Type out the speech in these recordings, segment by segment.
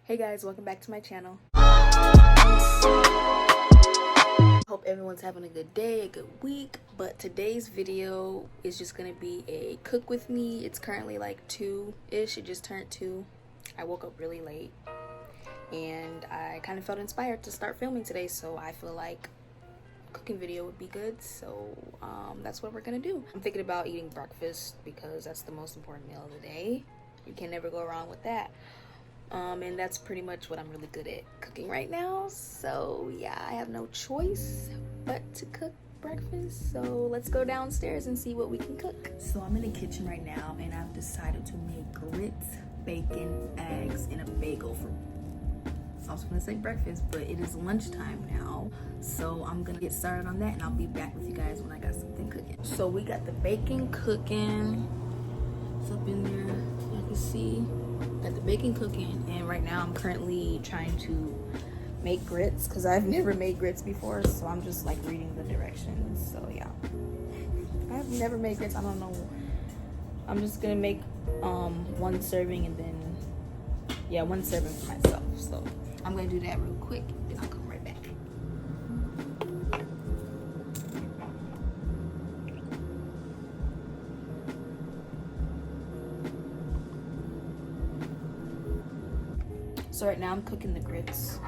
Hey guys, welcome back to my channel. Hope everyone's having a good day, a good week. But today's video is just gonna be a cook with me. It's currently like 2-ish. It just turned 2. I woke up really late and I kind of felt inspired to start filming today, so I feel like a cooking video would be good. So that's what we're gonna do. I'm thinking about eating breakfast because that's the most important meal of the day. You can never go wrong with that. And that's pretty much what I'm really good at cooking right now. So yeah, I have no choice but to cook breakfast. So let's go downstairs and see what we can cook. So I'm in the kitchen right now and I've decided to make grits, bacon, eggs, and a bagel for, I was gonna say breakfast, but it is lunchtime now. So I'm gonna get started on that and I'll be back with you guys when I got something cooking. So we got the bacon cooking. It's up in there, you can see. Got the bacon cooking, and right now I'm currently trying to make grits because I've never made grits before, so I'm just like reading the directions. So yeah, I've never made grits. I don't know. I'm just gonna make one serving and then one serving for myself. So I'm gonna do that real quick, then I'll come right back. So right now I'm cooking the grits,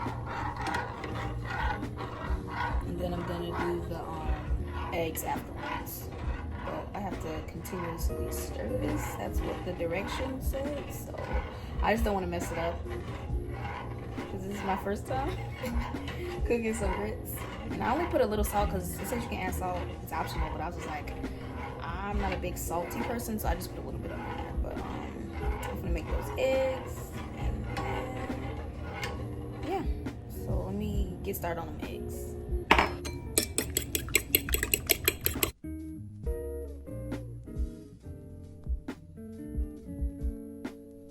and then I'm gonna do the eggs afterwards. But I have to continuously stir this. That's what the direction said. So I just don't want to mess it up because this is my first time cooking some grits. And I only put a little salt because it says you can add salt. It's optional, but I was just like, I'm not a big salty person, so I just put a little bit on there. But I'm gonna make those eggs. So let me get started on them eggs.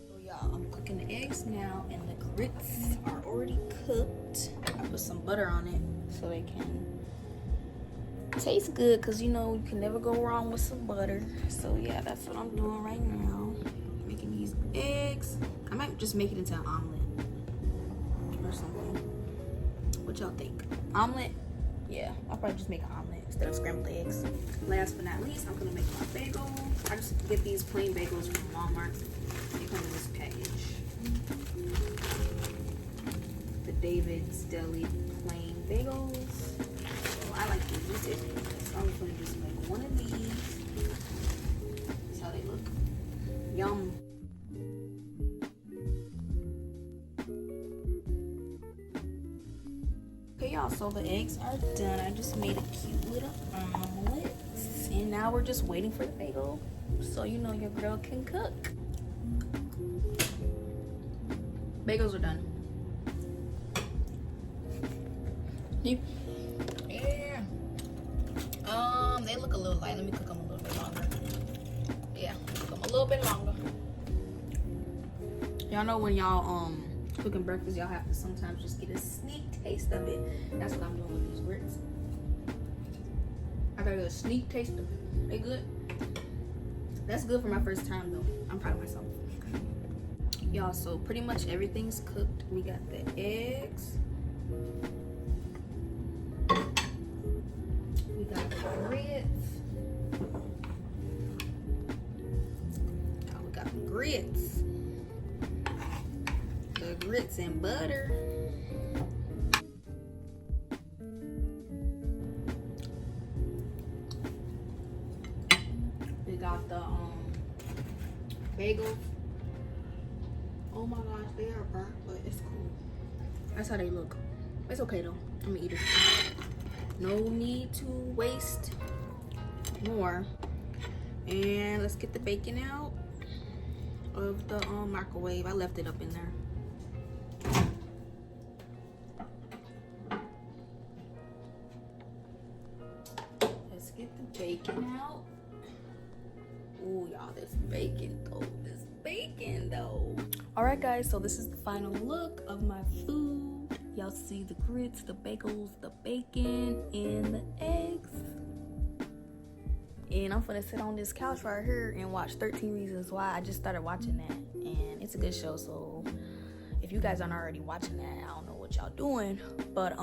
So y'all, I'm cooking the eggs now and the grits are already cooked. I put some butter on it so they can taste good, because you know you can never go wrong with some butter. So yeah, that's what I'm doing right now. Making these eggs. I might just make it into an omelet or something. What y'all think? Omelet? Yeah, I'll probably just make an omelet instead of scrambled eggs. Last but not least, I'm gonna make my bagel. I just get these plain bagels from Walmart. They come in this package. The David's Deli plain bagels. So I like these. So I'm gonna just make one of these. That's how they look. Yum. Okay y'all, so the eggs are done. I just made a cute little omelet. And now we're just waiting for the bagel. So you know your girl can cook. Bagels are done. Yeah. They look a little light. Let me cook them a little bit longer. Yeah, cook them a little bit longer. Y'all know when y'all cooking breakfast, y'all have to sometimes just get a sneak taste of it. That's what I'm doing with these grits. I got a sneak taste of it. They good? That's good for my first time though. I'm proud of myself. Y'all, so pretty much everything's cooked. We got the eggs. We got the grits. Oh, we got the grits. The grits and butter. We got the bagels. Oh my gosh, they are burnt, but it's cool. That's how they look. It's okay though. I'm gonna eat it. No need to waste more. And let's get the bacon out of the microwave. I left it up in there. Let's get the bacon out. Ooh, y'all, this bacon though. All right, guys, so this is the final look of my food. Y'all see the grits, the bagels, the bacon, and the eggs. And I'm gonna sit on this couch right here and watch 13 Reasons Why. I just started watching that, and it's a good show, so if you guys aren't already watching that, I don't know what y'all doing. But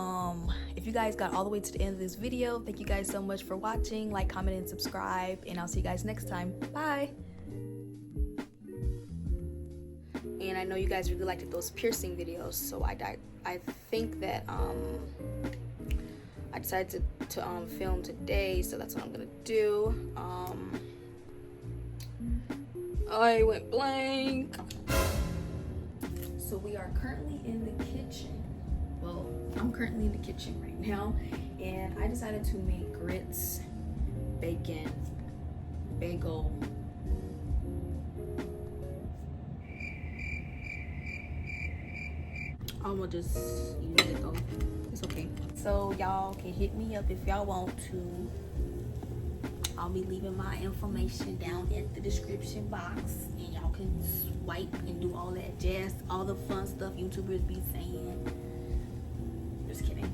if you guys got all the way to the end of this video, thank you guys so much for watching. Like, comment, and subscribe, and I'll see you guys next time. Bye. And I know you guys really liked those piercing videos, so I think that I decided to film today, so that's what I'm gonna do. I went blank. So we are currently in the kitchen. Well, I'm currently in the kitchen right now, and I decided to make grits, bacon, bagel. I'm gonna just use it though. It's okay. So y'all can hit me up if y'all want to. I'll be leaving my information down in the description box, and y'all can swipe and do all that jazz, all the fun stuff YouTubers be saying. Just kidding.